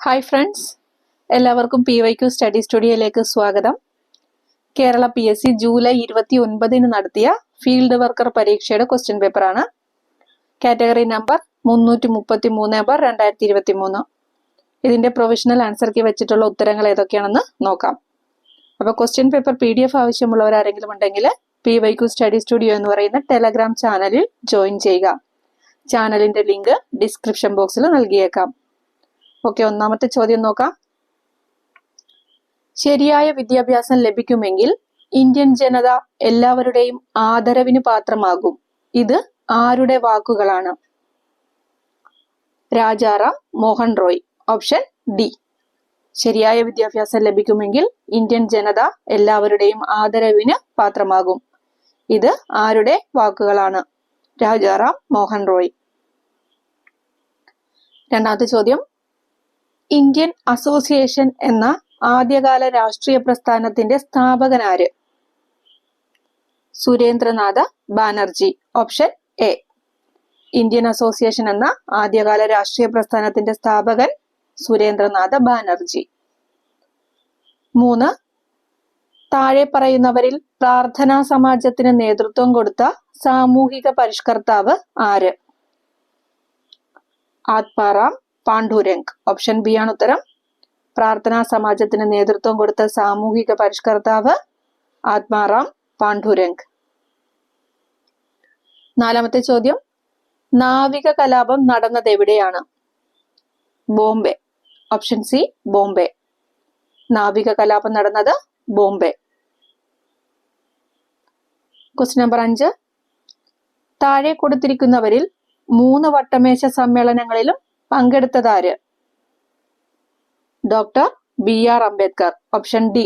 Hi friends, എല്ലാവർക്കും PYQ study സ്റ്റുഡിയോയിലേക്ക് സ്വാഗതം. Kerala PSC July 29 നടത്തിയ ഫീൽഡ് വർക്കർ പരീക്ഷയുടെ ക്വസ്റ്റ്യൻ പേപ്പറാണ്. Category number 333/2023. ഇതിന്റെ പ്രൊവിഷണൽ ആൻസർ കീ വെച്ചിട്ടുള്ള ഉത്തരങ്ങൾ ഏതൊക്കെയാണെന്ന് നോക്കാം. അപ്പോൾ ക്വസ്റ്റ്യൻ പേപ്പർ PDF ആവശ്യമുള്ളവരാരെങ്കിലും ഉണ്ടെങ്കിൽ PYQ സ്റ്റഡി സ്റ്റുഡിയോ എന്ന് പറയുന്ന ടെലഗ്രാം ചാനലിൽ ജോയിൻ ചെയ്യുക. ചാനലിന്റെ ലിങ്ക് ഡിസ്ക്രിപ്ഷൻ ബോക്സിൽ നൽകിയേക്കാം. ഓക്കെ, ഒന്നാമത്തെ ചോദ്യം നോക്കാം. ശരിയായ വിദ്യാഭ്യാസം ലഭിക്കുമെങ്കിൽ ഇന്ത്യൻ ജനത എല്ലാവരുടെയും ആദരവിന് പാത്രമാകും. ഇത് ആരുടെ വാക്കുകളാണ്? രാജാറാം മോഹൻ റോയ്. Option D. ശരിയായ വിദ്യാഭ്യാസം ലഭിക്കുമെങ്കിൽ ഇന്ത്യൻ ജനത എല്ലാവരുടെയും ആദരവിന് പാത്രമാകും. ഇത് ആരുടെ വാക്കുകളാണ്? രാജാറാം മോഹൻ റോയ്. രണ്ടാമത്തെ ചോദ്യം. ഇന്ത്യൻ അസോസിയേഷൻ എന്ന ആദ്യകാല രാഷ്ട്രീയ പ്രസ്ഥാനത്തിന്റെ സ്ഥാപകനാര്? Surendranath Banerjee. Option A. Indian Association എന്ന ആദ്യകാല രാഷ്ട്രീയ പ്രസ്ഥാനത്തിന്റെ സ്ഥാപകൻ സുരേന്ദ്രനാഥ ബാനർജി. 3. താഴെ പറയുന്നവരിൽ പ്രാർത്ഥനാ സമാജത്തിന് നേതൃത്വം കൊടുത്ത സാമൂഹിക പരിഷ്കർത്താവ് ആര്? ആത്മാറാം പാണ്ഡുരംഗ്. ഓപ്ഷൻ ബി ആണ് ഉത്തരം. പ്രാർത്ഥനാ സമാജത്തിന് നേതൃത്വം കൊടുത്ത സാമൂഹിക പരിഷ്കർത്താവ് ആത്മാറാം പാണ്ഡുരംഗ്. നാലാമത്തെ ചോദ്യം. നാവിക കലാപം നടന്നത് എവിടെയാണ്? ബോംബെ. Option C Bombay. നാവിക കലാപം നടന്നത് ബോംബെ. Question number 5. താഴെ കൊടുത്തിരിക്കുന്നവരിൽ 3 വട്ടമേശ സമ്മേളനങ്ങളിലും പങ്കെടുത്തതാര്? Doctor BR Ambedkar. Option D.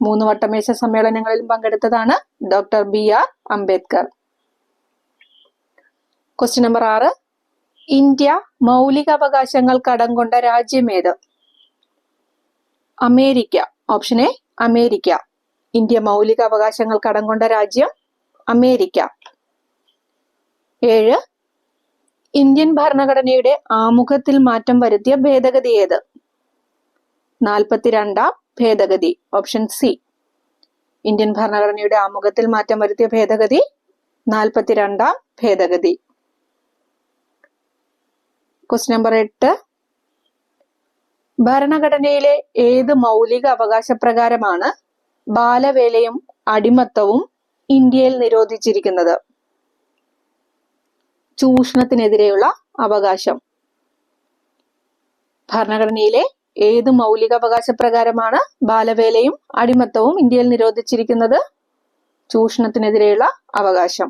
3 വട്ടമേശ സമ്മേളനങ്ങളിലും പങ്കെടുത്തതാണ് doctor BR Ambedkar. Question number 6. India മൗലികാവകാശങ്ങൾ കടം കൊണ്ട രാജ്യമേത്? America. Option A America. India മൗലികാവകാശങ്ങൾ കടം കൊണ്ട രാജ്യം അമേരിക്ക. 7. ഇന്ത്യൻ ഭരണഘടനയുടെ ആമുഖത്തിൽ മാറ്റം വരുത്തിയ ഭേദഗതി ഏത്? 42ാം ഭേദഗതി. Option C. ഇന്ത്യൻ ഭരണഘടനയുടെ ആമുഖത്തിൽ മാറ്റം വരുത്തിയ ഭേദഗതി 42ാം ഭേദഗതി. Question number 8. ഭരണഘടനയിലെ ഏത് മൗലിക അവകാശ പ്രകാരമാണ് ബാലവേലയും അടിമത്തവും ഇന്ത്യയിൽ നിരോധിച്ചിരിക്കുന്നത്? ചൂഷണത്തിനെതിരെയുള്ള അവകാശം. ഭരണഘടനയിലെ ഏത് മൗലിക അവകാശ പ്രകാരമാണ് ബാലവേലയും അടിമത്തവും ഇന്ത്യയിൽ നിരോധിച്ചിരിക്കുന്നത്? ചൂഷണത്തിനെതിരെയുള്ള അവകാശം.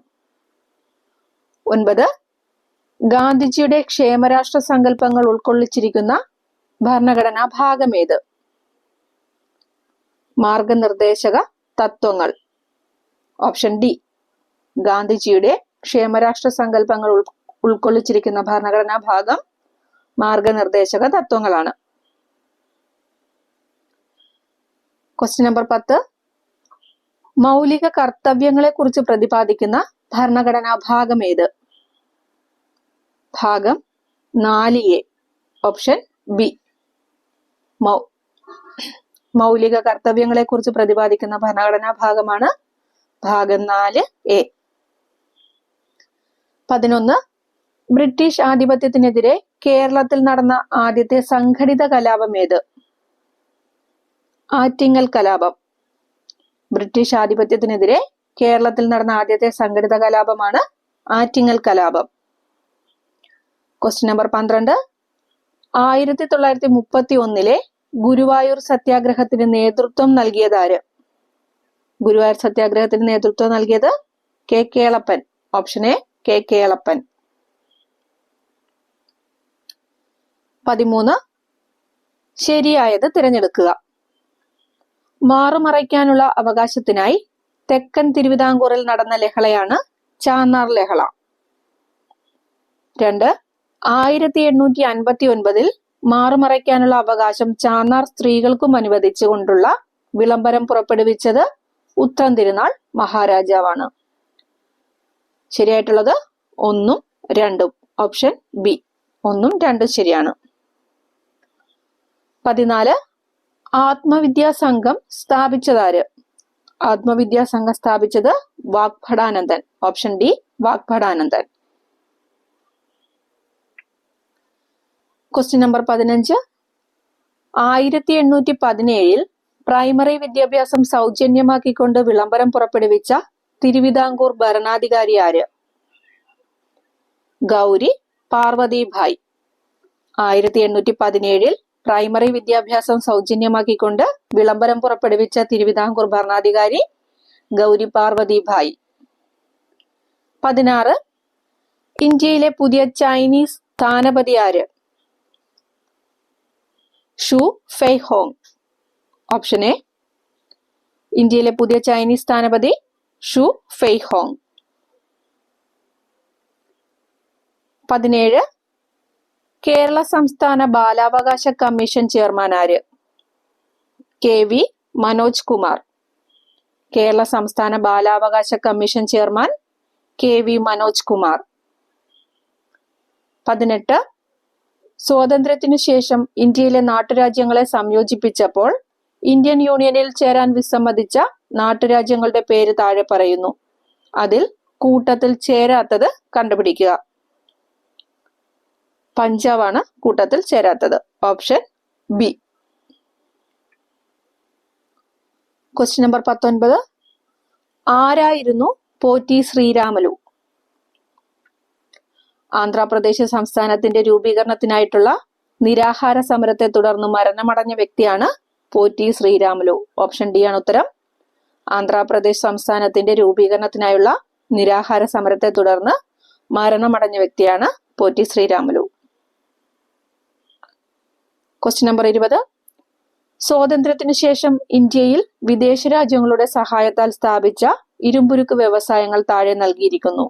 9. ഗാന്ധിജിയുടെ ക്ഷേമരാഷ്ട്ര സങ്കല്പങ്ങൾ ഉൾക്കൊള്ളിച്ചിരിക്കുന്ന ഭരണഘടനാ ഭാഗമേത്? മാർഗനിർദ്ദേശക തത്വങ്ങൾ. Option D. ഗാന്ധിജിയുടെ ക്ഷേമരാഷ്ട്ര സങ്കല്പങ്ങൾ ഉൾക്കൊള്ളിച്ചിരിക്കുന്ന ഭരണഘടനാ ഭാഗം മാർഗനിർദ്ദേശക തത്വങ്ങളാണ്. Question number 10. മൗലിക കർത്തവ്യങ്ങളെ കുറിച്ച് പ്രതിപാദിക്കുന്ന ഭരണഘടനാ ഭാഗം ഏത്? ഭാഗം 4A. Option B. മൗലിക കർത്തവ്യങ്ങളെ കുറിച്ച് പ്രതിപാദിക്കുന്ന ഭരണഘടനാ ഭാഗമാണ് ഭാഗം 4A. 11. ബ്രിട്ടീഷ് ആധിപത്യത്തിനെതിരെ കേരളത്തിൽ നടന്ന ആദ്യത്തെ സംഘടിത കലാപം ഏത്? ആറ്റിങ്ങൽ കലാപം. ബ്രിട്ടീഷ് ആധിപത്യത്തിനെതിരെ കേരളത്തിൽ നടന്ന ആദ്യത്തെ സംഘടിത കലാപമാണ് ആറ്റിങ്ങൽ കലാപം. Question number 12. 1931 ഗുരുവായൂർ സത്യാഗ്രഹത്തിന് നേതൃത്വം നൽകിയതാര്? ഗുരുവായൂർ സത്യാഗ്രഹത്തിന് നേതൃത്വം നൽകിയത് K. Kelappan. Option A K. Kelappan. 13. ശരിയായത് തിരഞ്ഞെടുക്കുക. മാറുമറയ്ക്കാനുള്ള അവകാശത്തിനായി തെക്കൻ തിരുവിതാംകൂറിൽ നടന്ന ലഹളയാണ് ചാന്നാർ ലഹള. 2. 1859 മാറുമറയ്ക്കാനുള്ള അവകാശം ചാന്നാർ സ്ത്രീകൾക്കും അനുവദിച്ചുകൊണ്ടുള്ള വിളംബരം പുറപ്പെടുവിച്ചത് ഉത്രം തിരുനാൾ മഹാരാജാവാണ്. ശരിയായിട്ടുള്ളത് 1ഉം 2ഉം. Option B. 1ഉം 2ഉം ശരിയാണ്. 14 ആത്മവിദ്യാസംഘം സ്ഥാപിച്ചതാര്? ആത്മവിദ്യാസംഘം സ്ഥാപിച്ചത് Vagbhatananda. Option D Vagbhatananda. Question number 15 1817 primary വിദ്യാഭ്യാസം സൗജന്യമാക്കിക്കൊണ്ട് വിളംബരം പുറപ്പെടുവിച്ച തിരുവിതാംകൂർ ഭരണാധികാരി ആര്? ഗൗരി പാർവതിഭായ്. 1817 പ്രൈമറി വിദ്യാഭ്യാസം സൗജന്യമാക്കിക്കൊണ്ട് വിളംബരം പുറപ്പെടുവിച്ച തിരുവിതാംകൂർ ഭരണാധികാരി ഗൗരി പാർവതിഭായ്. 16 ഇന്ത്യയിലെ പുതിയ ചൈനീസ് സ്ഥാനപതി ആര്? ഷു ഫെയ്ഹോങ്. ഓപ്ഷൻ എ ഇന്ത്യയിലെ പുതിയ ചൈനീസ് സ്ഥാനപതി ഷു ഫെയ്ഹോങ്. 17 കേരള സംസ്ഥാന ബാലാവകാശ കമ്മീഷൻ ചെയർമാൻ ആര്? K V Manoj Kumar. കേരള സംസ്ഥാന ബാലാവകാശ commission chairman K V Manoj Kumar. 18 സ്വാതന്ത്ര്യത്തിനു ശേഷം ഇന്ത്യയിലെ നാട്ടുരാജ്യങ്ങളെ സംയോജിപ്പിച്ചപ്പോൾ ഇന്ത്യൻ യൂണിയനിൽ ചേരാൻ വിസമ്മതിച്ച നാട്ടുരാജ്യങ്ങളുടെ പേര് താഴെ പറയുന്നു. അതിൽ കൂട്ടത്തിൽ ചേരാത്തത് കണ്ടുപിടിക്കുക. പഞ്ചാബാണ് കൂട്ടത്തിൽ ചേരാത്തത്. Option B. ക്വസ്റ്റ്യൻ നമ്പർ 19 ആരായിരുന്നു പോറ്റി ശ്രീരാമലു? ആന്ധ്രാപ്രദേശ് സംസ്ഥാനത്തിന്റെ രൂപീകരണത്തിനായിട്ടുള്ള നിരാഹാര സമരത്തെ തുടർന്ന് മരണമടഞ്ഞ വ്യക്തിയാണ് പോറ്റി ശ്രീരാമലു. ഓപ്ഷൻ ഡി ആണ് ഉത്തരം. ആന്ധ്രാപ്രദേശ് സംസ്ഥാനത്തിന്റെ രൂപീകരണത്തിനായുള്ള നിരാഹാര സമരത്തെ തുടർന്ന് മരണമടഞ്ഞ വ്യക്തിയാണ് പോറ്റി ശ്രീരാമലു. ക്വസ്റ്റ്യൻ നമ്പർ 20 സ്വാതന്ത്ര്യത്തിനു ശേഷം ഇന്ത്യയിൽ വിദേശ രാജ്യങ്ങളുടെ സഹായത്താൽ സ്ഥാപിച്ച ഇരുമ്പുരുക്ക് വ്യവസായങ്ങൾ താഴെ നൽകിയിരിക്കുന്നു.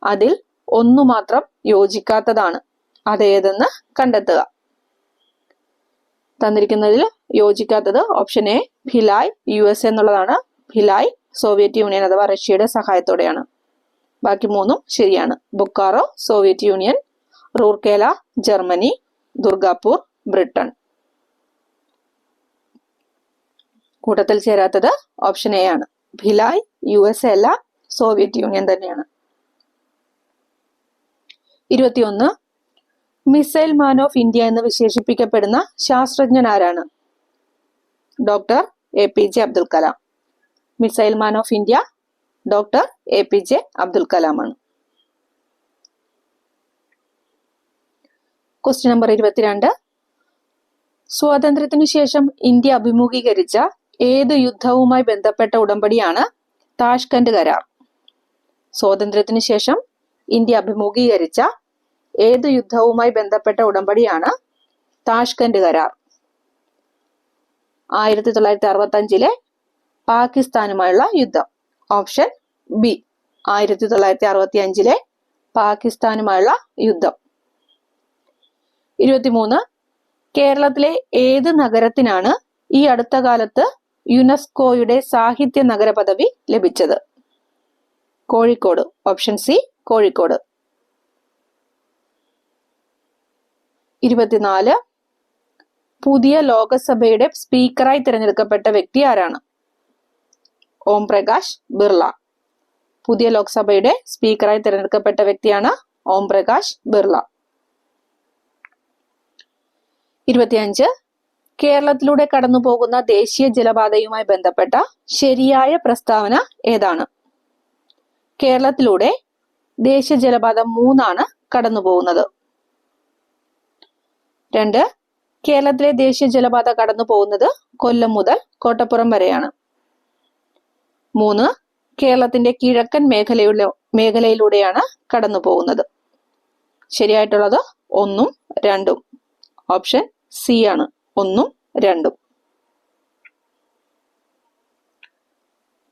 അതിൽ ഒന്നു മാത്രം യോജിക്കാത്തതാണ്. അതേതെന്ന് കണ്ടെത്തുക. തന്നിരിക്കുന്നതിൽ യോജിക്കാത്തത് ഓപ്ഷൻ എ ഭിലായ് US എന്നുള്ളതാണ്. ഭിലായ് സോവിയറ്റ് യൂണിയൻ അഥവാ റഷ്യയുടെ സഹായത്തോടെയാണ്. ബാക്കി മൂന്നും ശരിയാണ്. Bokaro Soviet union, Rourkela Germany, Durgapur Britain. കൂട്ടത്തിൽ ചേരാത്തത് ഓപ്ഷൻ എ ആണ്. ഭിലായ് USA അല്ല, സോവിയറ്റ് യൂണിയൻ തന്നെയാണ്. 21 മിസൈൽ മാൻ ഓഫ് ഇന്ത്യ എന്ന് വിശേഷിപ്പിക്കപ്പെടുന്ന ശാസ്ത്രജ്ഞൻ ആരാണ്? Doctor APJ Abdul Kalam. Missile man of India doctor APJ Abdul Kalam ആണ്. ക്വസ്റ്റ്യൻ നമ്പർ 22 സ്വാതന്ത്ര്യത്തിനു ശേഷം ഇന്ത്യ അഭിമുഖീകരിച്ച ഏത് യുദ്ധവുമായി ബന്ധപ്പെട്ട ഉടമ്പടിയാണ് താഷ്കന്റ് കരാർ? സ്വാതന്ത്ര്യത്തിനു ശേഷം ഇന്ത്യ അഭിമുഖീകരിച്ച ഏത് യുദ്ധവുമായി ബന്ധപ്പെട്ട ഉടമ്പടിയാണ് താഷ്കന്റ് കരാർ? 1965 പാകിസ്ഥാനുമായുള്ള യുദ്ധം. ഓപ്ഷൻ ബി 1965 പാകിസ്ഥാനുമായുള്ള യുദ്ധം. 23 കേരളത്തിലെ ഏത് നഗരത്തിനാണ് ഈ അടുത്ത കാലത്ത് യുനെസ്കോയുടെ സാഹിത്യ നഗര പദവി ലഭിച്ചത്? കോഴിക്കോട്. Option C Kozhikode. 24 പുതിയ ലോകസഭയുടെ സ്പീക്കറായി തിരഞ്ഞെടുക്കപ്പെട്ട വ്യക്തി ആരാണ്? ഓം പ്രകാശ് ബിർള. പുതിയ ലോക്സഭയുടെ സ്പീക്കറായി തിരഞ്ഞെടുക്കപ്പെട്ട വ്യക്തിയാണ് ഓം പ്രകാശ് ബിർള. 25 കേരളത്തിലൂടെ കടന്നുപോകുന്ന ദേശീയ ജലപാതയുമായി ബന്ധപ്പെട്ട ശരിയായ പ്രസ്താവന ഏതാണ്? കേരളത്തിലൂടെ ദേശീയ ജലപാത 3 കടന്നു പോകുന്നത്. 2 കേരളത്തിലെ ദേശീയ ജലപാത കടന്നു പോകുന്നത് കൊല്ലം മുതൽ കോട്ടപ്പുറം വരെയാണ്. 3 കേരളത്തിന്റെ കിഴക്കൻ മേഖലയിലൂടെയാണ് കടന്നു പോകുന്നത്. ശരിയായിട്ടുള്ളത് 1ഉം 2ഉം. ഓപ്ഷൻ സി ആണ് 1ഉം 2ഉം.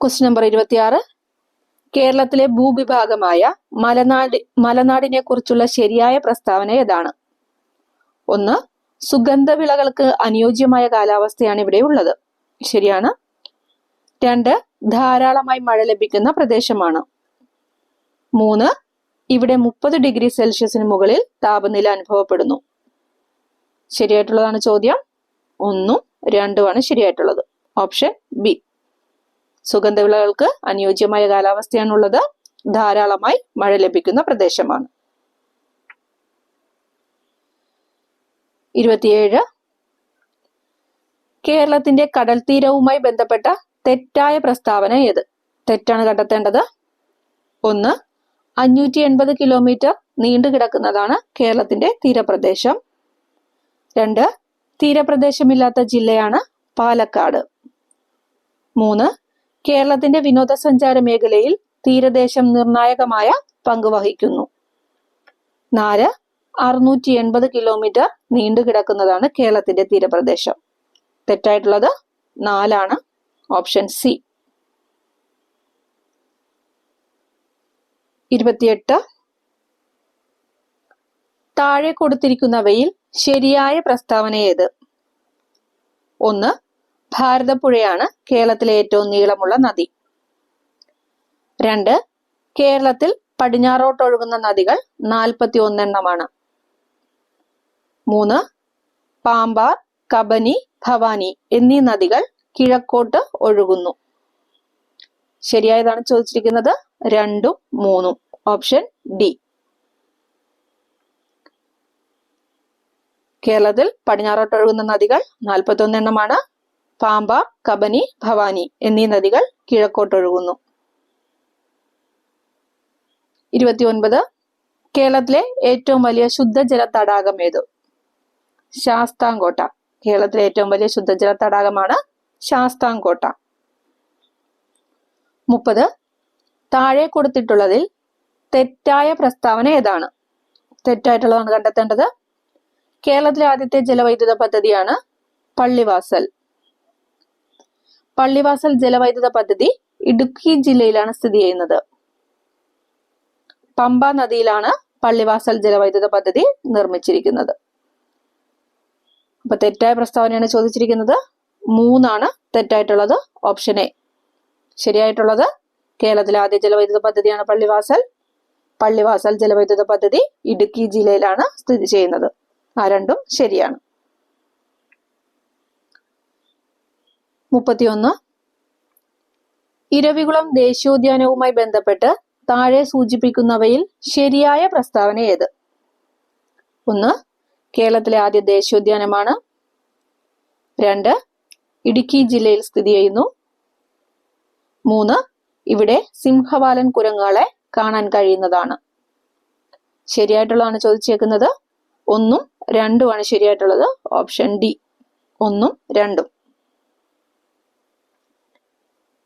ക്വസ്റ്റ്യൻ നമ്പർ 26 കേരളത്തിലെ ഭൂവിഭാഗമായ മലനാടിനെ കുറിച്ചുള്ള ശരിയായ പ്രസ്താവന ഏതാണ്? 1 സുഗന്ധവിളകൾക്ക് അനുയോജ്യമായ കാലാവസ്ഥയാണ് ഇവിടെ ഉള്ളത്. ശരിയാണ്. 2 ധാരാളമായി മഴ ലഭിക്കുന്ന പ്രദേശമാണ്. 3 ഇവിടെ 30 ഡിഗ്രി സെൽഷ്യസിന് മുകളിൽ താപനില അനുഭവപ്പെടുന്നു. ശരിയായിട്ടുള്ളതാണ് ചോദ്യം. 1ഉം 2ഉമാണ് ശരിയായിട്ടുള്ളത്. Option B. സുഗന്ധവിളകൾക്ക് അനുയോജ്യമായ കാലാവസ്ഥയാണുള്ളത്. ധാരാളമായി മഴ ലഭിക്കുന്ന പ്രദേശമാണ്. 27. കേരളത്തിന്റെ കടൽ തീരവുമായി ബന്ധപ്പെട്ട തെറ്റായ പ്രസ്താവന ഏത്? തെറ്റാണ് കണ്ടെത്തേണ്ടത്. 1. 580 കിലോമീറ്റർ നീണ്ടു കിടക്കുന്നതാണ് കേരളത്തിന്റെ തീരപ്രദേശം. 2. തീരപ്രദേശമില്ലാത്ത ജില്ലയാണ് പാലക്കാട്. 3. കേരളത്തിന്റെ വിനോദസഞ്ചാര മേഖലയിൽ തീരദേശം നിർണായകമായ പങ്ക് വഹിക്കുന്നു. 4. 680 കിലോമീറ്റർ നീണ്ടു കിടക്കുന്നതാണ് കേരളത്തിന്റെ തീരപ്രദേശം. തെറ്റായിട്ടുള്ളത് 4ആണ്. Option C. 28. താഴെ കൊടുത്തിരിക്കുന്നവയിൽ ശരിയായ പ്രസ്താവന ഏത്? 1. ഭാരതപ്പുഴയാണ് കേരളത്തിലെ ഏറ്റവും നീളമുള്ള നദി. 2. കേരളത്തിൽ പടിഞ്ഞാറോട്ടൊഴുകുന്ന നദികൾ 41 എണ്ണമാണ്. 3. പാമ്പാർ, കബനി, ഭവാനി എന്നീ നദികൾ കിഴക്കോട്ട് ഒഴുകുന്നു. ശരിയായതാണ് ചോദിച്ചിരിക്കുന്നത് 2ഉം 3ഉം. Option D. കേരളത്തിൽ പടിഞ്ഞാറോട്ടൊഴുകുന്ന നദികൾ 41 എണ്ണമാണ്. പാമ്പാർ, കബനി, ഭവാനി എന്നീ നദികൾ കിഴക്കോട്ടൊഴുകുന്നു. 29. കേരളത്തിലെ ഏറ്റവും വലിയ ശുദ്ധജല തടാകം ഏത്? ശാസ്താംകോട്ട. കേരളത്തിലെ ഏറ്റവും വലിയ ശുദ്ധജല തടാകമാണ് ശാസ്താംകോട്ട. 30. താഴെ കൊടുത്തിട്ടുള്ളതിൽ തെറ്റായ പ്രസ്താവന ഏതാണ്? തെറ്റായിട്ടുള്ളതാണ് കണ്ടെത്തേണ്ടത്. കേരളത്തിലെ ആദ്യത്തെ ജലവൈദ്യുത പദ്ധതിയാണ് പള്ളിവാസൽ. പള്ളിവാസൽ ജലവൈദ്യുത പദ്ധതി ഇടുക്കി ജില്ലയിലാണ് സ്ഥിതി ചെയ്യുന്നത്. പമ്പ നദിയിലാണ് പള്ളിവാസൽ ജലവൈദ്യുത പദ്ധതി നിർമ്മിച്ചിരിക്കുന്നത്. അപ്പൊ തെറ്റായ പ്രസ്താവനയാണ് ചോദിച്ചിരിക്കുന്നത്. 3ആണ് തെറ്റായിട്ടുള്ളത്. Option A. ശരിയായിട്ടുള്ളത് കേരളത്തിലെ ആദ്യ ജലവൈദ്യുത പദ്ധതിയാണ് പള്ളിവാസൽ. പള്ളിവാസൽ ജലവൈദ്യുത പദ്ധതി ഇടുക്കി ജില്ലയിലാണ് സ്ഥിതി ചെയ്യുന്നത്. ആ രണ്ടും ശരിയാണ്. 31. ഇരവികുളം ദേശീയോദ്യാനവുമായി ബന്ധപ്പെട്ട് താഴെ സൂചിപ്പിക്കുന്നവയിൽ ശരിയായ പ്രസ്താവന ഏത്? 1. കേരളത്തിലെ ആദ്യ ദേശീയോദ്യാനമാണ്. 2. ഇടുക്കി ജില്ലയിൽ സ്ഥിതി ചെയ്യുന്നു. 3. ഇവിടെ സിംഹവാലൻ കുരങ്ങുകളെ കാണാൻ കഴിയുന്നതാണ്. ശരിയായിട്ടുള്ളതാണ് ചോദിച്ചേക്കുന്നത്. 1ഉം 2ഉമാണ് ശരിയായിട്ടുള്ളത്. Option D. 1ഉം 2ഉം.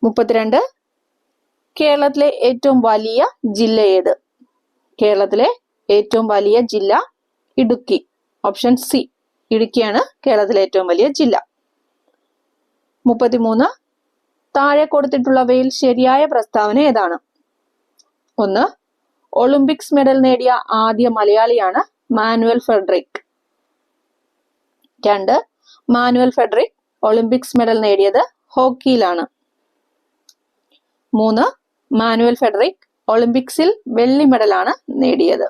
32. കേരളത്തിലെ ഏറ്റവും വലിയ ജില്ല ഏത്? കേരളത്തിലെ ഏറ്റവും വലിയ ജില്ല ഇടുക്കി. Option C. ഇടുക്കിയാണ് കേരളത്തിലെ ഏറ്റവും വലിയ ജില്ല. 33. താഴെ കൊടുത്തിട്ടുള്ളവയിൽ ശരിയായ പ്രസ്താവന ഏതാണ്? 1. ഒളിമ്പിക്സ് മെഡൽ നേടിയ ആദ്യ മലയാളിയാണ് മാനുവൽ ഫെഡറിക്. 2. മാനുവൽ ഫെഡറിക് ഒളിമ്പിക്സ് മെഡൽ നേടിയത് ഹോക്കിയിലാണ്. 3. മാനുവൽ ഫെഡറിക് ഒളിമ്പിക്സിൽ വെള്ളി മെഡലാണ് നേടിയത്.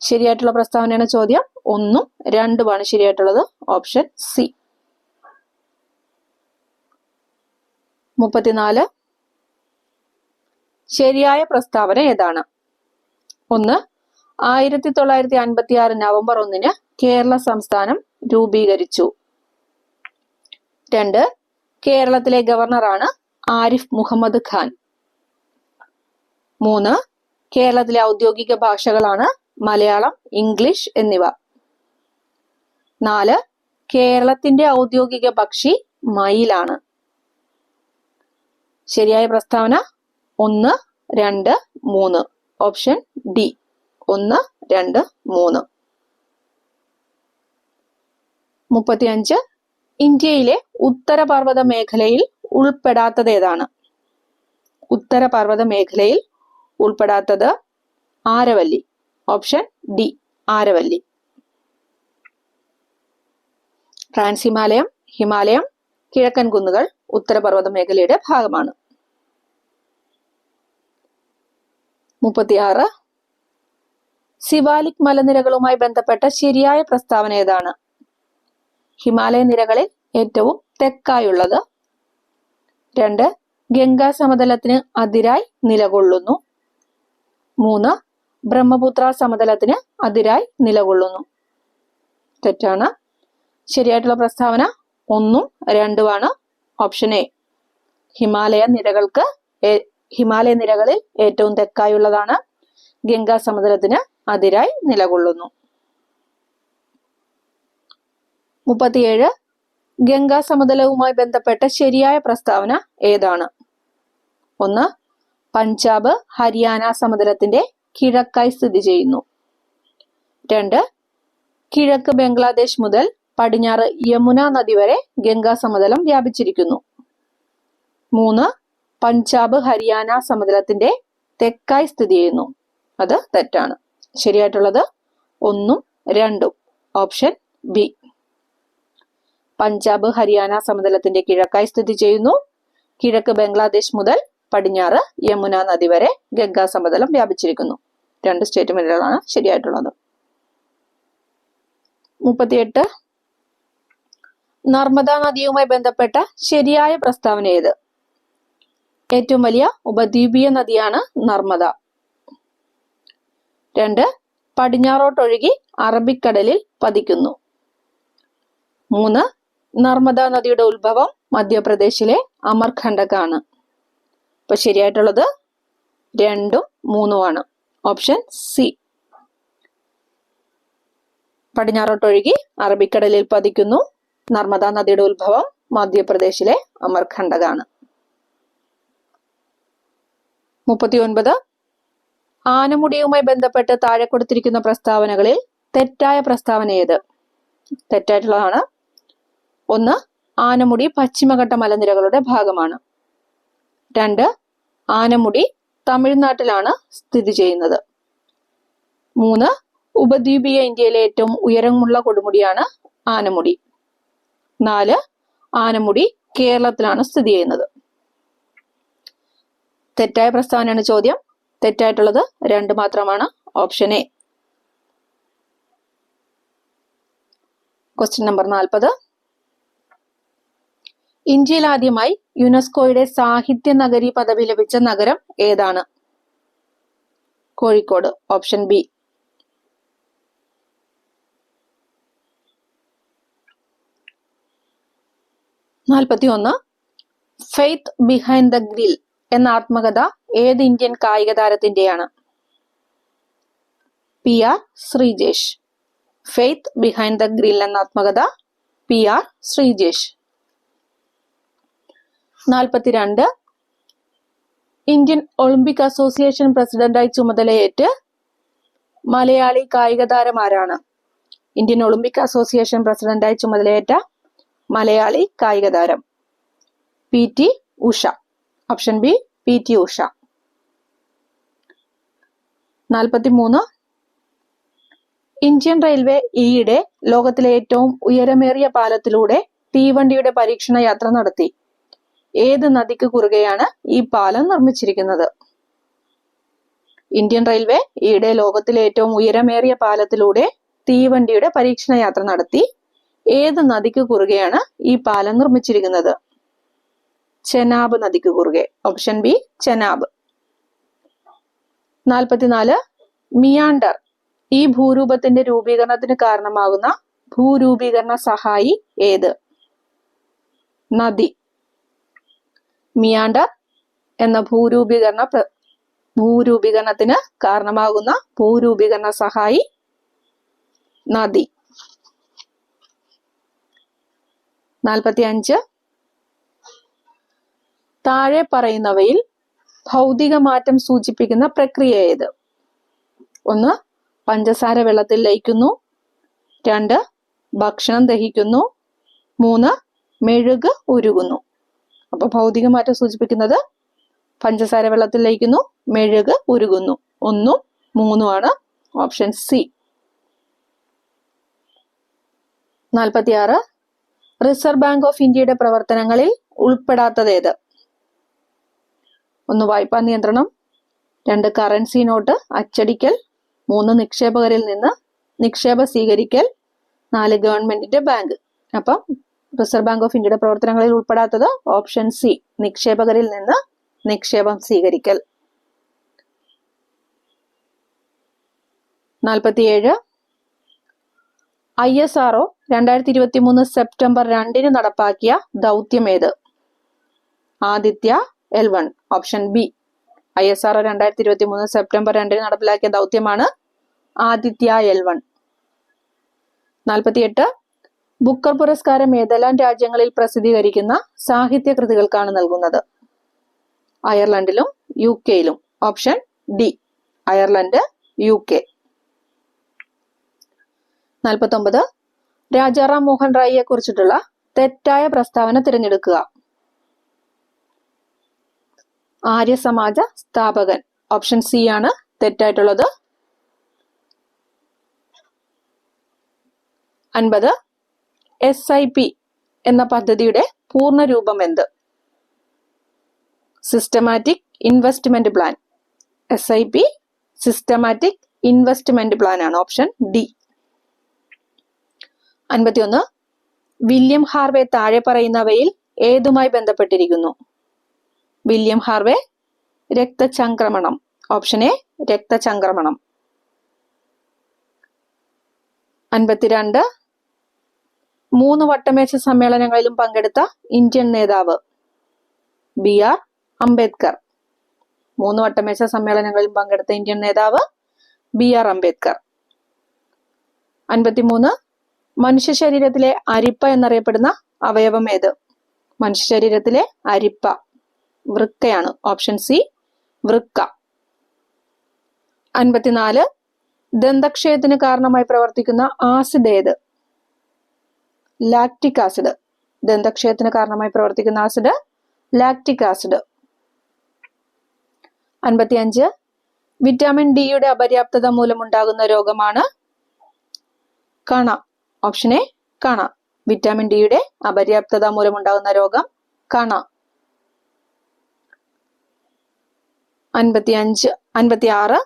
ശരിയായിട്ടുള്ള പ്രസ്താവനയാണ് ചോദ്യം. 1ഉം 2ഉമാണ് ശരിയായിട്ടുള്ളത്. Option C. 34. ശരിയായ പ്രസ്താവന ഏതാണ്? 1. 1956 നവംബർ 1 കേരള സംസ്ഥാനം രൂപീകരിച്ചു. 2. കേരളത്തിലെ ഗവർണറാണ് ആരിഫ് മുഹമ്മദ് ഖാൻ. 3. കേരളത്തിലെ ഔദ്യോഗിക ഭാഷകളാണ് മലയാളം, ഇംഗ്ലീഷ് എന്നിവ. 4. കേരളത്തിന്റെ ഔദ്യോഗിക പക്ഷി മയിലാണ്. ശരിയായ പ്രസ്താവന 1, 2, 3. Option D. 1, 2, 3. 35. ഇന്ത്യയിലെ ഉത്തരപർവ്വത മേഖലയിൽ ഉൾപ്പെടാത്തത് ഏതാണ്? ഉത്തരപർവ്വത മേഖലയിൽ ഉൾപ്പെടാത്തത് Aravalli. Option D. Aravalli. Trans ഹിമാലയം, ഹിമാലയം, കിഴക്കൻ കുന്നുകൾ ഉത്തരപർവ്വത മേഖലയുടെ ഭാഗമാണ്. 36. സിവാലിക് മലനിരകളുമായി ബന്ധപ്പെട്ട ശരിയായ പ്രസ്താവന ഏതാണ്? ഹിമാലയ നിരകളിൽ ഏറ്റവും തെക്കായുള്ളത്. 2 ഗംഗാ സമതലത്തിന് അതിരായി നിലകൊള്ളുന്നു. 3 ബ്രഹ്മപുത്ര സമതലത്തിന് അതിരായി നിലകൊള്ളുന്നു. തെറ്റാണ്. ശരിയായിട്ടുള്ള പ്രസ്താവന 1ഉം 2ഉമാണ്. Option A. ഹിമാലയ നിരകളിൽ ഏറ്റവും തെക്കായുള്ളതാണ്. ഗംഗാ സമതലത്തിന് അതിരായി നിലകൊള്ളുന്നു. 37 ഗംഗാ സമതലവുമായി ബന്ധപ്പെട്ട ശരിയായ പ്രസ്താവന ഏതാണ്? 1 പഞ്ചാബ് ഹരിയാന സമതലത്തിന്റെ കിഴക്കായി സ്ഥിതി ചെയ്യുന്നു. 2 കിഴക്ക് ബംഗ്ലാദേശ് മുതൽ പടിഞ്ഞാറ് യമുന നദി വരെ ഗംഗാ സമതലം വ്യാപിച്ചിരിക്കുന്നു. 3 പഞ്ചാബ് ഹരിയാന സമതലത്തിന്റെ തെക്കായി സ്ഥിതി ചെയ്യുന്നു. അത് തെറ്റാണ്. ശരിയായിട്ടുള്ളത് 1ഉം 2ഉം. Option B. പഞ്ചാബ് ഹരിയാന സമതലത്തിന്റെ കിഴക്കായി സ്ഥിതി ചെയ്യുന്നു. കിഴക്ക് ബംഗ്ലാദേശ് മുതൽ പടിഞ്ഞാറ് യമുന നദി വരെ ഗംഗാ സമതലം വ്യാപിച്ചിരിക്കുന്നു. 2 സ്റ്റേറ്റ്മെന്റുകളാണ് ശരിയായിട്ടുള്ളത്. 38 നർമ്മദ നദിയുമായി ബന്ധപ്പെട്ട ശരിയായ പ്രസ്താവന ഏത്? ഏറ്റവും വലിയ ഉപദ്വീപീയ നദിയാണ് നർമ്മദ. 2 പടിഞ്ഞാറോട്ടൊഴുകി അറബിക്കടലിൽ പതിക്കുന്നു. 3 നർമ്മദ നദിയുടെ ഉത്ഭവം മധ്യപ്രദേശിലെ അമർഖണ്ഡകാണ്. അപ്പൊ ശരിയായിട്ടുള്ളത് 2ഉം 3ഉമാണ്. Option C. പടിഞ്ഞാറോട്ടൊഴുകി അറബിക്കടലിൽ പതിക്കുന്നു. നർമ്മദ നദിയുടെ ഉത്ഭവം മധ്യപ്രദേശിലെ അമർഖണ്ഡകാണ്. 39 ആനമുടിയുമായി ബന്ധപ്പെട്ട് താഴെ കൊടുത്തിരിക്കുന്ന പ്രസ്താവനകളിൽ തെറ്റായ പ്രസ്താവന ഏത്? തെറ്റായിട്ടുള്ളതാണ്. 1 ആനമുടി പശ്ചിമഘട്ട മലനിരകളുടെ ഭാഗമാണ്. 2 ആനമുടി തമിഴ്നാട്ടിലാണ് സ്ഥിതി ചെയ്യുന്നത്. 3 ഉപദ്വീപീയ ഇന്ത്യയിലെ ഏറ്റവും ഉയരമുള്ള കൊടുമുടിയാണ് ആനമുടി. 4 ആനമുടി കേരളത്തിലാണ് സ്ഥിതി ചെയ്യുന്നത്. തെറ്റായ പ്രസ്താവനയാണ് ചോദ്യം. തെറ്റായിട്ടുള്ളത് 2 മാത്രമാണ്. Option A. ക്വസ്റ്റ്യൻ നമ്പർ 40 ഇന്ത്യയിൽ ആദ്യമായി യുനെസ്കോയുടെ സാഹിത്യ നഗരി പദവി ലഭിച്ച നഗരം ഏതാണ്? Kozhikode. Option B. 41 faith behind the grill എന്ന ആത്മകഥ ഏത് ഇന്ത്യൻ കായിക താരത്തിന്റെയാണ്? PR Sreejesh. Faith behind the grill എന്ന ആത്മകഥ PR Sreejesh. 42 Indian Olympic association പ്രസിഡന്റായി ചുമതലയേറ്റ് മലയാളി കായിക താരം ആരാണ്? ഇന്ത്യൻ ഒളിമ്പിക് അസോസിയേഷൻ പ്രസിഡന്റായി ചുമതലയേറ്റ മലയാളി കായിക താരം PT Usha. Option B. PT Usha. 43 Indian railway ഈയിടെ ലോകത്തിലെ ഏറ്റവും ഉയരമേറിയ പാലത്തിലൂടെ തീവണ്ടിയുടെ പരീക്ഷണ യാത്ര നടത്തി. ഏത് നദിക്ക് കുറുകെയാണ് ഈ പാലം നിർമ്മിച്ചിരിക്കുന്നത്? ഇന്ത്യൻ റെയിൽവേ ഈയിടെ ലോകത്തിലെ ഏറ്റവും ഉയരമേറിയ പാലത്തിലൂടെ തീവണ്ടിയുടെ പരീക്ഷണ യാത്ര നടത്തി. ഏത് നദിക്ക് കുറുകെയാണ് ഈ പാലം നിർമ്മിച്ചിരിക്കുന്നത്? ചെനാബ് നദിക്ക് കുറുകെ. Option B. ചെനാബ്. 44 മിയാൻഡർ ഈ ഭൂരൂപത്തിന്റെ രൂപീകരണത്തിന് കാരണമാകുന്ന ഭൂരൂപീകരണ സഹായി ഏത്? നദി. മിയാൻഡർ എന്ന ഭൂരൂപീകരണത്തിന് കാരണമാകുന്ന ഭൂരൂപീകരണ സഹായി നദി. 45 താഴെ പറയുന്നവയിൽ ഭൗതിക മാറ്റം സൂചിപ്പിക്കുന്ന പ്രക്രിയ ഏത്? 1 പഞ്ചസാര വെള്ളത്തിൽ ലയിക്കുന്നു. 2 ഭക്ഷണം ദഹിക്കുന്നു. 3 മെഴുക് ഉരുകുന്നു. അപ്പൊ ഭൗതിക മാറ്റം സൂചിപ്പിക്കുന്നത് പഞ്ചസാര വെള്ളത്തിൽ ലയിക്കുന്നു, മെഴുക് ഉരുകുന്നു. 1ഉം 3ഉമാണ്. Option C. 46 reserve bank of ഇന്ത്യയുടെ പ്രവർത്തനങ്ങളിൽ ഉൾപ്പെടാത്തത് ഏത്? 1 വായ്പാ നിയന്ത്രണം. 2 കറൻസി നോട്ട് അച്ചടിക്കൽ. 3 നിക്ഷേപകരിൽ നിന്ന് നിക്ഷേപം സ്വീകരിക്കൽ. 4 ഗവൺമെന്റിന്റെ ബാങ്ക്. അപ്പം റിസർവ് ബാങ്ക് ഓഫ് ഇന്ത്യയുടെ പ്രവർത്തനങ്ങളിൽ ഉൾപ്പെടാത്തത് ഓപ്ഷൻ സി, നിക്ഷേപകരിൽ നിന്ന് നിക്ഷേപം സ്വീകരിക്കൽ. 47 ISRO 2023 സെപ്റ്റംബർ 2 നടപ്പാക്കിയ ദൗത്യം ഏത്? Aditya L1, option B. ISRO 2023 September 2 നടപ്പിലാക്കിയ ദൗത്യമാണ് ആദിത്യ L1. 48 ബുക്കർ പുരസ്കാരം ഏതെല്ലാം രാജ്യങ്ങളിൽ പ്രസിദ്ധീകരിക്കുന്ന സാഹിത്യ കൃതികൾക്കാണ് നൽകുന്നത്? അയർലൻഡിലും UK-യിലും. Option D, Ireland, UK. 49 Rajaram Mohan റായിയെ കുറിച്ചിട്ടുള്ള തെറ്റായ പ്രസ്താവന തിരഞ്ഞെടുക്കുക. ആര്യ സമാജ സ്ഥാപകൻ. ഓപ്ഷൻ സി ആണ് തെറ്റായിട്ടുള്ളത്. 50 SIP എന്ന പദ്ധതിയുടെ പൂർണ്ണ രൂപം എന്ത്? Systematic investment plan. SIP systematic investment plan ആണ്. Option D. 51 വില്യം ഹാർവേ താഴെ പറയുന്നവയിൽ ഏതുമായി ബന്ധപ്പെട്ടിരിക്കുന്നു? വില്യം ഹാർവേ രക്തചംക്രമണം. ഓപ്ഷൻ എ, രക്തചംക്രമണം. 52 3 വട്ടമേശ സമ്മേളനങ്ങളിലും പങ്കെടുത്ത ഇന്ത്യൻ നേതാവ്? BR അംബേദ്കർ. 3 വട്ടമേശ സമ്മേളനങ്ങളിലും പങ്കെടുത്ത ഇന്ത്യൻ നേതാവ് BR അംബേദ്കർ. 53 മനുഷ്യ ശരീരത്തിലെ അരിപ്പ എന്നറിയപ്പെടുന്ന അവയവം ഏത്? മനുഷ്യ ശരീരത്തിലെ അരിപ്പ വൃക്കയാണ്. ഓപ്ഷൻ സി, വൃക്ക. 54 ദന്തക്ഷയത്തിന് കാരണമായി പ്രവർത്തിക്കുന്ന ആസിഡ് ഏത്? Lactic acid. ദന്തക്ഷയത്തിന് കാരണമായി പ്രവർത്തിക്കുന്ന ആസിഡ് ലാക്റ്റിക് ആസിഡ്. 55 വിറ്റാമിൻ ഡിയുടെ അപര്യാപ്തത മൂലമുണ്ടാകുന്ന രോഗമാണ്? കണ. ഓപ്ഷൻ എ, കണ. വിറ്റാമിൻ ഡിയുടെ അപര്യാപ്തത മൂലമുണ്ടാകുന്ന രോഗം കണ. 56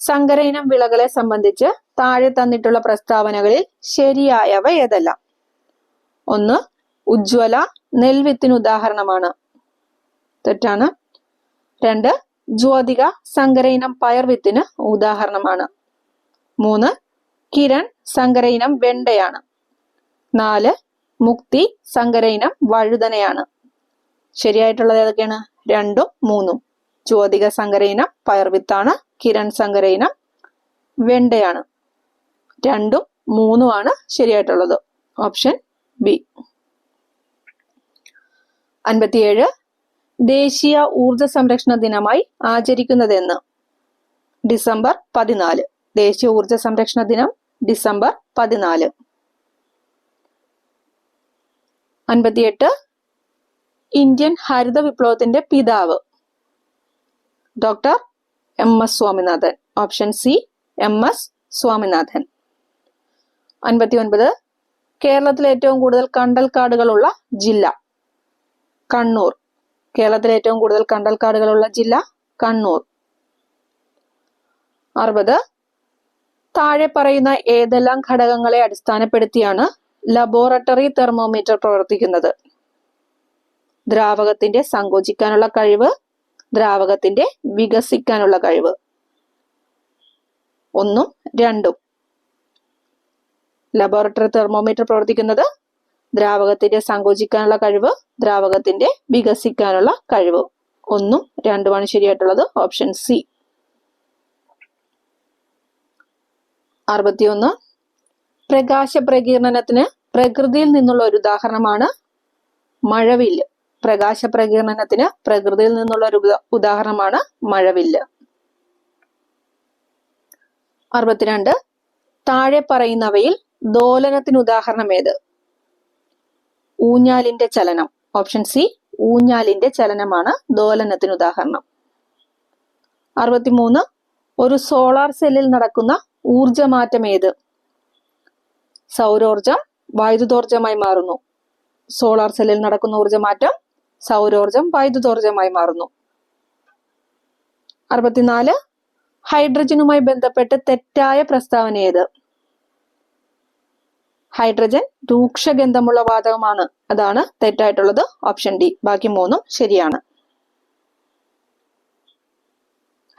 സങ്കര ഇനം വിളകളെ സംബന്ധിച്ച് താഴെ തന്നിട്ടുള്ള പ്രസ്താവനകളിൽ ശരിയായവ ഏതെല്ലാം? 1 ഉജ്ജ്വല നെൽവിത്തിന് ഉദാഹരണമാണ്. തെറ്റാണ്. 2 ജ്യോതിക സങ്കര ഇനം പയർവിത്തിന് ഉദാഹരണമാണ്. 3 കിരൺ സങ്കര ഇനം വെണ്ടയാണ്. 4 മുക്തി സങ്കര ഇനം വഴുതനയാണ്. ശരിയായിട്ടുള്ളത് ഏതൊക്കെയാണ്? 2ഉം 3ഉം. ജ്യോതിക സങ്കര ഇനം പയർവിത്താണ്. കിരൺ സങ്കര ഇനം വെണ്ടയാണ്. 2ഉം 3ഉം ആണ് ശരിയായിട്ടുള്ളത്. Option B. 57 ദേശീയ ഊർജ സംരക്ഷണ ദിനമായി ആചരിക്കുന്നതെന്ന്? ഡിസംബർ 14. ദേശീയ ഊർജ സംരക്ഷണ ദിനം ഡിസംബർ 14. 58 ഇന്ത്യൻ ഹരിത വിപ്ലവത്തിന്റെ പിതാവ്? Doctor MS Swaminathan. Option C, MS Swaminathan. 59 കേരളത്തിലെ ഏറ്റവും കൂടുതൽ കണ്ടൽക്കാടുകളുള്ള ജില്ല? കണ്ണൂർ. കേരളത്തിലെ ഏറ്റവും കൂടുതൽ കണ്ടൽക്കാടുകളുള്ള ജില്ല കണ്ണൂർ. 60 താഴെ പറയുന്ന ഏതെല്ലാം ഘടകങ്ങളെ അടിസ്ഥാനപ്പെടുത്തിയാണ് ലബോറട്ടറി തെർമോമീറ്റർ പ്രവർത്തിക്കുന്നത്? ദ്രാവകത്തിന്റെ സങ്കോചിക്കാനുള്ള കഴിവ്, ദ്രാവകത്തിന്റെ വികസിക്കാനുള്ള കഴിവ്. 1ഉം 2ഉം. ലബോറട്ടറി തെർമോമീറ്റർ പ്രവർത്തിക്കുന്നത് ദ്രാവകത്തിന്റെ സങ്കോചിക്കാനുള്ള കഴിവ്, ദ്രാവകത്തിന്റെ വികസിക്കാനുള്ള കഴിവ്. 1ഉം 2ഉമാണ് ശരിയായിട്ടുള്ളത്. Option C. 61 പ്രകാശ പ്രകീർണനത്തിന് പ്രകൃതിയിൽ നിന്നുള്ള ഒരു ഉദാഹരണമാണ് മഴവില്ല്. പ്രകാശ പ്രകീർണനത്തിന് പ്രകൃതിയിൽ നിന്നുള്ള ഒരു ഉദാഹരണമാണ് മഴവില്ല്. 62 താഴെ പറയുന്നവയിൽ ദോലനത്തിന് ഉദാഹരണം ഏത്? ഊഞ്ഞാലിന്റെ ചലനം. ഓപ്ഷൻ സി, ഊഞ്ഞാലിന്റെ ചലനമാണ് ദോലനത്തിന് ഉദാഹരണം. 63 ഒരു സോളാർ സെല്ലിൽ നടക്കുന്ന ഊർജമാറ്റം ഏത്? സൗരോർജം വൈദ്യുതോർജമായി മാറുന്നു. സോളാർ സെല്ലിൽ നടക്കുന്ന ഊർജമാറ്റം സൗരോർജം വൈദ്യുതോർജമായി മാറുന്നു. 64 ഹൈഡ്രജനുമായി ബന്ധപ്പെട്ട് തെറ്റായ പ്രസ്താവന ഏത്? ഹൈഡ്രജൻ രൂക്ഷഗന്ധമുള്ള വാതകമാണ്. അതാണ് തെറ്റായിട്ടുള്ളത്, ഓപ്ഷൻ ഡി. ബാക്കി മൂന്നും ശരിയാണ്.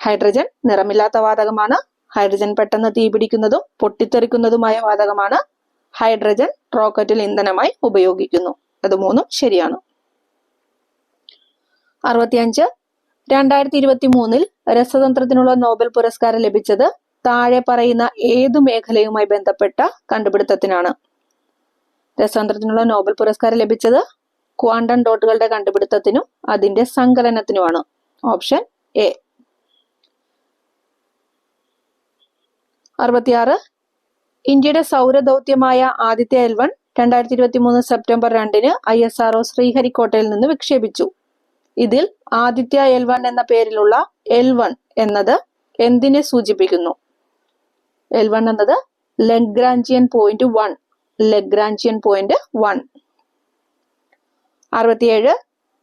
ഹൈഡ്രജൻ നിറമില്ലാത്ത വാതകമാണ്. ഹൈഡ്രജൻ പെട്ടെന്ന് തീപിടിക്കുന്നതും പൊട്ടിത്തെറിക്കുന്നതുമായ വാതകമാണ്. ഹൈഡ്രജൻ റോക്കറ്റിൽ ഇന്ധനമായി ഉപയോഗിക്കുന്നു. അത് മൂന്നും ശരിയാണ്. 65. 2023 രസതന്ത്രത്തിനുള്ള നോബൽ പുരസ്കാരം ലഭിച്ചത് താഴെ പറയുന്ന ഏതു മേഖലയുമായി ബന്ധപ്പെട്ട കണ്ടുപിടുത്തത്തിനാണ്? രസതന്ത്രത്തിനുള്ള നോബൽ പുരസ്കാരം ലഭിച്ചത് ക്വാണ്ടം ഡോട്ടുകളുടെ കണ്ടുപിടുത്തത്തിനും അതിന്റെ സങ്കലനത്തിനുമാണ്. Option A. 66. ഇന്ത്യയുടെ സൗരദൗത്യമായ ആദിത്യ L1 2023 സെപ്റ്റംബർ 2 ISRO ശ്രീഹരിക്കോട്ടയിൽ നിന്ന് വിക്ഷേപിച്ചു. ഇതിൽ ആദിത്യ L1 എന്ന പേരിലുള്ള L1 എന്നത് എന്തിനെ സൂചിപ്പിക്കുന്നു? L1 എന്നത് Lagrangian point 1. Lagrangian point 1. 67.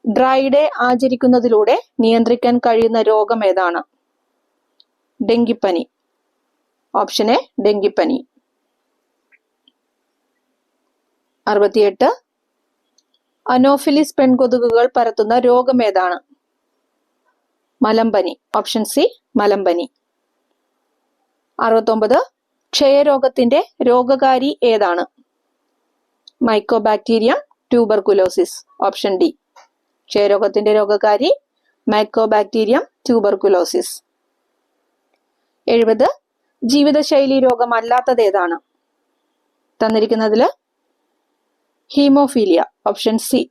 Dry day ആചരിക്കുന്നതിലൂടെ നിയന്ത്രിക്കാൻ കഴിയുന്ന രോഗം ഏതാണ്? ഡെങ്കിപ്പനി. ഓപ്ഷൻ എ ഡെങ്കിപ്പനി. 68. അനോഫിലിസ് പെൺകൊതുകുകൾ പരത്തുന്ന രോഗം ഏതാണ്? മലമ്പനി. Option C മലമ്പനി. 69. ക്ഷയരോഗത്തിന്റെ രോഗകാരി ഏതാണ്? Mycobacterium tuberculosis. Option D. ക്ഷയരോഗത്തിന്റെ രോഗകാരി മൈക്കോബാക്ടീരിയം ട്യൂബർകുലോസിസ്. 70. ജീവിതശൈലി രോഗമല്ലാത്തത് ഏതാണ്? തന്നിരിക്കുന്നതില് ഹീമോഫീലിയ. Option C.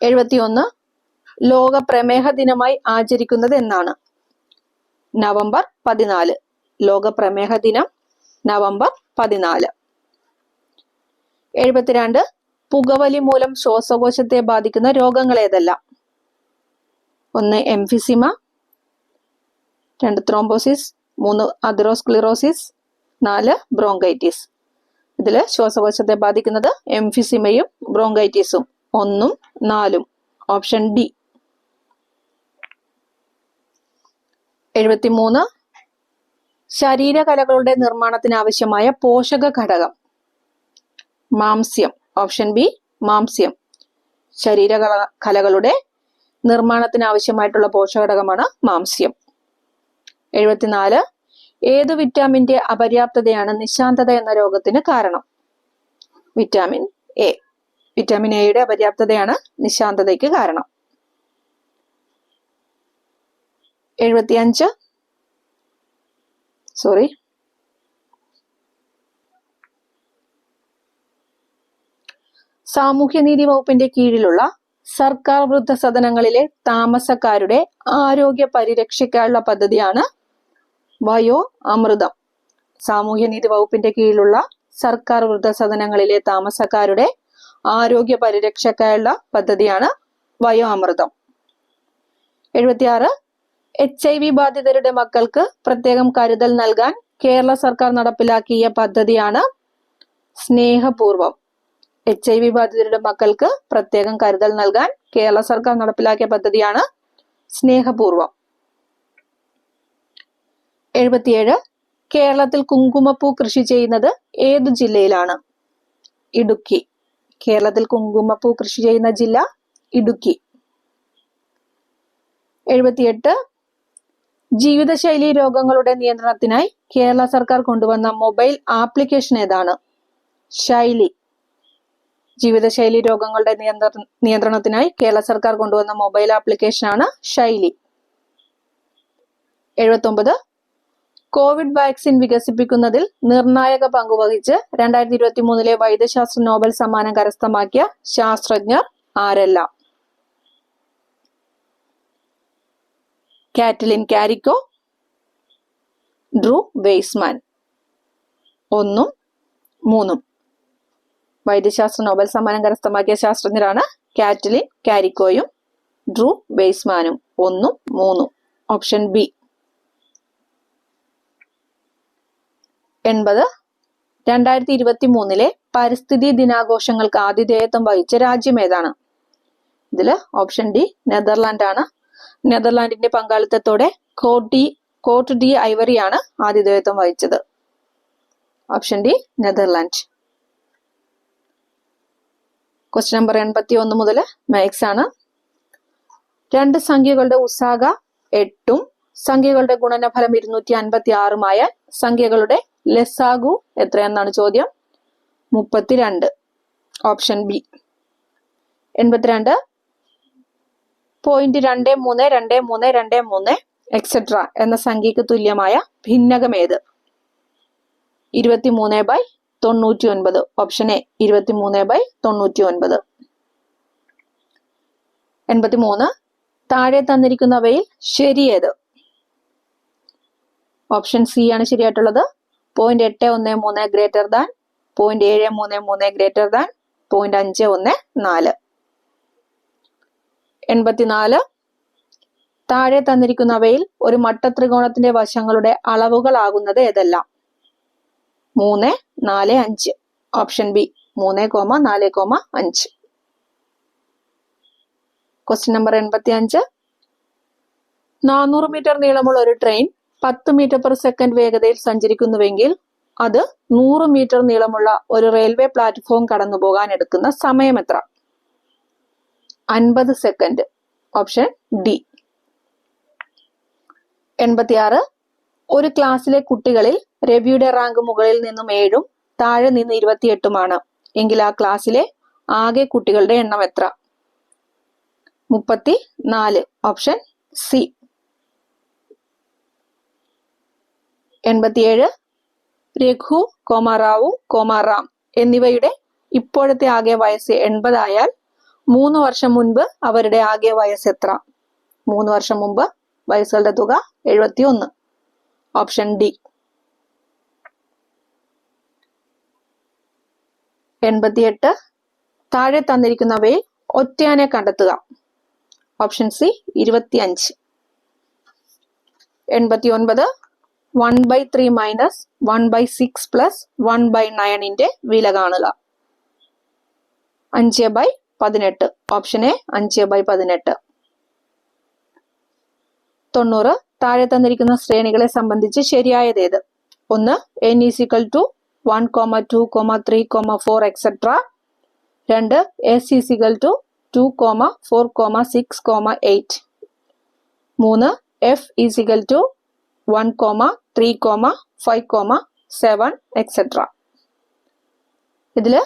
71. ലോക പ്രമേഹ ദിനമായി ആചരിക്കുന്നത് എന്നാണ്? നവംബർ 14. ലോക പ്രമേഹ ദിനം നവംബർ 14. 72. പുകവലി മൂലം ശ്വാസകോശത്തെ ബാധിക്കുന്ന രോഗങ്ങൾ ഏതെല്ലാം? 1 എംഫിസിമ, 2 ത്രോംബോസിസ്, 3 അതെറോസ്ക്ലിറോസിസ്, 4 ബ്രോങ്കൈറ്റിസ്. ഇതില് ശ്വാസകോശത്തെ ബാധിക്കുന്നത് എംഫിസിമയും ബ്രോങ്കൈറ്റിസും 1ഉം 4ഉം. Option D. 73. ശരീരകലകളുടെ നിർമ്മാണത്തിന് ആവശ്യമായ പോഷക ഘടകം? മാംസ്യം. Option B മാംസ്യം. ശരീരകലകളുടെ നിർമ്മാണത്തിന് ആവശ്യമായിട്ടുള്ള പോഷകഘടകമാണ് മാംസ്യം. 74. ഏതു വിറ്റാമിന്റെ അപര്യാപ്തതയാണ് നിശാന്തത എന്ന രോഗത്തിന് കാരണം? Vitamin A. വിറ്റാമിൻ എയുടെ അപര്യാപ്തതയാണ് നിശാന്തതയ്ക്ക് കാരണം. 75. സാമൂഹ്യനീതി വകുപ്പിന്റെ കീഴിലുള്ള സർക്കാർ വൃദ്ധസദനങ്ങളിലെ താമസക്കാരുടെ ആരോഗ്യ പരിരക്ഷയ്ക്കായുള്ള പദ്ധതിയാണ് വയോ അമൃതം. സാമൂഹ്യനീതി വകുപ്പിന്റെ കീഴിലുള്ള സർക്കാർ വൃദ്ധസദനങ്ങളിലെ താമസക്കാരുടെ ആരോഗ്യ പരിരക്ഷയ്ക്കായുള്ള പദ്ധതിയാണ് വയോ അമൃതം. 76. HIV ബാധിതരുടെ മക്കൾക്ക് പ്രത്യേകം കരുതൽ നൽകാൻ കേരള സർക്കാർ നടപ്പിലാക്കിയ പദ്ധതിയാണ് സ്നേഹപൂർവം. HIV ബാധിതരുടെ മക്കൾക്ക് പ്രത്യേകം കരുതൽ നൽകാൻ കേരള സർക്കാർ നടപ്പിലാക്കിയ പദ്ധതിയാണ് സ്നേഹപൂർവം. 77. കേരളത്തിൽ കുങ്കുമപ്പൂ കൃഷി ചെയ്യുന്നത് ഏതു ജില്ലയിലാണ്? ഇടുക്കി. കേരളത്തിൽ കുങ്കുമപ്പൂ കൃഷി ചെയ്യുന്ന ജില്ല ഇടുക്കി. 78. ജീവിതശൈലി രോഗങ്ങളുടെ നിയന്ത്രണത്തിനായി കേരള സർക്കാർ കൊണ്ടുവന്ന മൊബൈൽ ആപ്ലിക്കേഷൻ ഏതാണ്? ശൈലി. ജീവിതശൈലി രോഗങ്ങളുടെ നിയന്ത്രണത്തിനായി കേരള സർക്കാർ കൊണ്ടുവന്ന മൊബൈൽ ആപ്ലിക്കേഷനാണ് ശൈലി. 79. കോവിഡ് വാക്സിൻ വികസിപ്പിക്കുന്നതിൽ നിർണായക പങ്കുവഹിച്ച് 2023 വൈദ്യശാസ്ത്ര നോബൽ സമ്മാനം കരസ്ഥമാക്കിയ ശാസ്ത്രജ്ഞർ ആരെല്ലാം? Katalin Kariko, Drew Weissman. 1ഉം 3ഉം. വൈദ്യശാസ്ത്ര നോബൽ സമ്മാനം കരസ്ഥമാക്കിയ ശാസ്ത്രജ്ഞരാണ് കാറ്റലിൻ കാരിക്കോയും ഡ്രൂ വെയ്സ്മാനും. 1ഉം 3ഉം. Option B. 80. 2023 പരിസ്ഥിതി ദിനാഘോഷങ്ങൾക്ക് ആതിഥേയത്വം വഹിച്ച രാജ്യം ഏതാണ്? ഇതില് ഓപ്ഷൻ ഡി നെതർലാൻഡ് ആണ്. നെതർലാൻഡിന്റെ പങ്കാളിത്തത്തോടെ കോട്ട് ഡി ഐവറിയാണ് ആതിഥേയത്വം വഹിച്ചത്. Option D Netherland. Question number 81 മുതൽ മാത്സ് ആണ്. രണ്ട് സംഖ്യകളുടെ ഉസാഗ 8ഉം സംഖ്യകളുടെ ഗുണനഫലം 256 ആയാൽ സംഖ്യകളുടെ ലസാഗു എത്രയെന്നാണ് ചോദ്യം. 32. Option B. 82 0.232323 എക്സെട്ര എന്ന സംഖ്യക്ക് തുല്യമായ ഭിന്നകം ഏത്? 23/99. Option A 23/99. 83. താഴെ തന്നിരിക്കുന്നവയിൽ ശരിയേത്? ഓപ്ഷൻ സി ആണ് ശരിയായിട്ടുള്ളത്. 0.813 ഗ്രേറ്റർ ദാൻ 0.733 ഗ്രേറ്റർ ദാൻ 0.514. 84. താഴെ തന്നിരിക്കുന്നവയിൽ ഒരു മട്ടത്രികോണത്തിന്റെ വശങ്ങളുടെ അളവുകളാകുന്നത് ഏതെല്ലാം? 3, 4, 5. Option B 3, 4, 5. Question number 85. 400 meter നീളമുള്ള ഒരു ട്രെയിൻ 10 മീറ്റർ പെർ സെക്കൻഡ് വേഗതയിൽ സഞ്ചരിക്കുന്നുവെങ്കിൽ അത് 100 മീറ്റർ നീളമുള്ള ഒരു റെയിൽവേ പ്ലാറ്റ്ഫോം കടന്നു പോകാൻ എടുക്കുന്ന സമയം എത്ര? 50 സെക്കൻഡ്. Option D. 86. ഒരു ക്ലാസ്സിലെ കുട്ടികളിൽ രവിയുടെ റാങ്ക് മുകളിൽ നിന്നും 7ഉം താഴെ നിന്ന് 28ഉമാണ് എങ്കിൽ ആ ക്ലാസ്സിലെ ആകെ കുട്ടികളുടെ എണ്ണം എത്ര? 34. Option C. 87. രഘു, റാവു, റാം എന്നിവയുടെ ഇപ്പോഴത്തെ ആകെ വയസ്സ് 80 ആയാൽ 3 വർഷം മുൻപ് അവരുടെ ആകെ വയസ്സ് എത്ര? 3 വർഷം മുമ്പ് വയസ്സുകളുടെ തുക 71. Option D. 88. താഴെ തന്നിരിക്കുന്നവയിൽ ഒറ്റയാനെ കണ്ടെത്തുക. Option C 25. 89. 1/3 മൈനസ് 1/6 പ്ലസ് 1/9 വില കാണുക. 5/18. Option A 5/18. 90. താഴെ തന്നിരിക്കുന്ന ശ്രേണികളെ സംബന്ധിച്ച് ശരിയായതേത്? 1. n = 1, 2, 3, 4 etcetera. 2. s = 2, 4, 6, 8. 3. f = 1, 3, 5, 7 etcetera. ഇതില്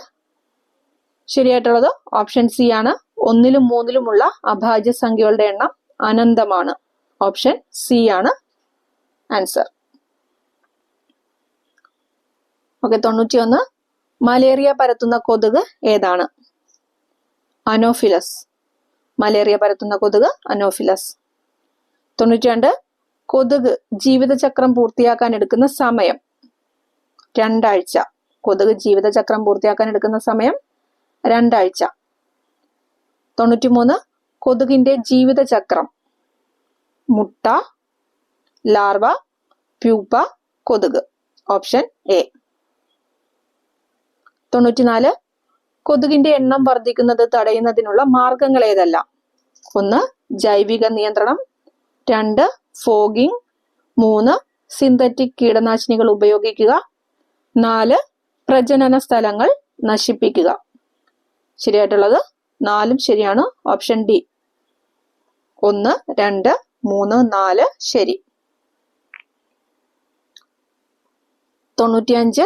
ശരിയായിട്ടുള്ളത് ഓപ്ഷൻ സി ആണ്. 1ലും 3ലുമുള്ള അഭാജ്യ സംഖ്യകളുടെ എണ്ണം അനന്തമാണ്. ഓപ്ഷൻ സി ആണ് ആൻസർ. ഓക്കെ. 91. മലേറിയ പരത്തുന്ന കൊതുക് ഏതാണ്? അനോഫിലസ്. മലേറിയ പരത്തുന്ന കൊതുക് അനോഫിലസ്. 92. കൊതുക് ജീവിതചക്രം പൂർത്തിയാക്കാൻ എടുക്കുന്ന സമയം 2 ആഴ്ച. കൊതുക് ജീവിതചക്രം പൂർത്തിയാക്കാൻ എടുക്കുന്ന സമയം 2 ആഴ്ച. 93. കൊതുകിന്റെ ജീവിതചക്രം മുട്ട, ലാർവ, പ്യൂപ്പ, കൊതുക്. Option A. 94. കൊതുകിന്റെ എണ്ണം വർദ്ധിക്കുന്നത് തടയുന്നതിനുള്ള മാർഗങ്ങൾ ഏതെല്ലാം? 1. ജൈവിക നിയന്ത്രണം. 2. ഫോഗിംഗ്. 3. സിന്തറ്റിക് കീടനാശിനികൾ ഉപയോഗിക്കുക. 4. പ്രജനന സ്ഥലങ്ങൾ നശിപ്പിക്കുക. ശരിയായിട്ടുള്ളത് 4ഉം ശരിയാണ്. Option D. 1, 2, 3, 4 ശരി. 95.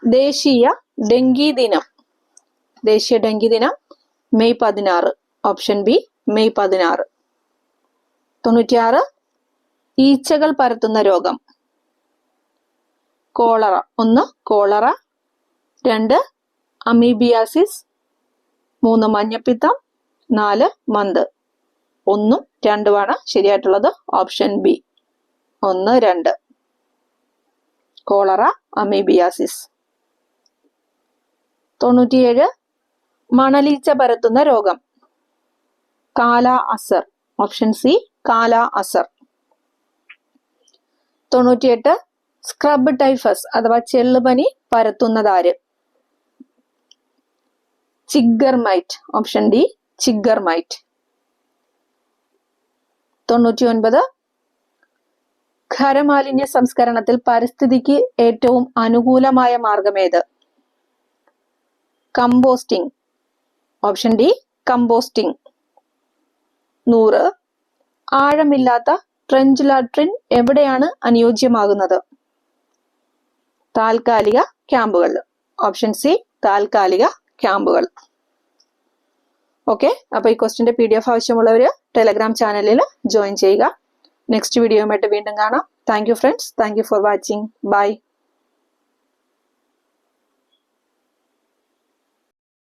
ദേശീയ ഡെങ്കി ദിനം. ദേശീയ ഡെങ്കി ദിനം മെയ് 16. Option B May 16. 96. ഈച്ചകൾ പരത്തുന്ന രോഗം. കോളറ. 1. കോളറ. 2. അമീബിയാസിസ്. 3. മഞ്ഞപ്പിത്തം. 4. മന്ത്. 1ഉം 2ഉമാണ് ശരിയായിട്ടുള്ളത്. Option B 1, 2. Cholera, amoebiasis. 97. മണലീച്ച പരത്തുന്ന രോഗം. കാല അസർ. ഓപ്ഷൻ സി കാല അസർ. 98. സ്ക്രബ് ടൈഫസ് അഥവാ ചെള്ളുപനി പരത്തുന്നതാര്? Chigger mite. Option D chigger mite. 99. ഖരമാലിന്യ സംസ്കരണത്തിൽ പരിസ്ഥിതിക്ക് ഏറ്റവും അനുകൂലമായ മാർഗമേത്? കമ്പോസ്റ്റിംഗ്. Option D composting. 100. ആഴമില്ലാത്ത ട്രെഞ്ച് ലാട്രിൻ എവിടെയാണ് അനുയോജ്യമാകുന്നത്? താൽക്കാലിക ക്യാമ്പുകൾ. ഓപ്ഷൻ സി താൽക്കാലിക ക്യാമ്പുകൾ. ഓക്കെ, അപ്പൊ ഈ ക്വസ്റ്റിന്റെ PDF ആവശ്യമുള്ളവര് ടെലഗ്രാം ചാനലിൽ ജോയിൻ ചെയ്യുക. നെക്സ്റ്റ് വീഡിയോയുമായിട്ട് വീണ്ടും കാണാം. Thank you friends. Thank you for watching. By.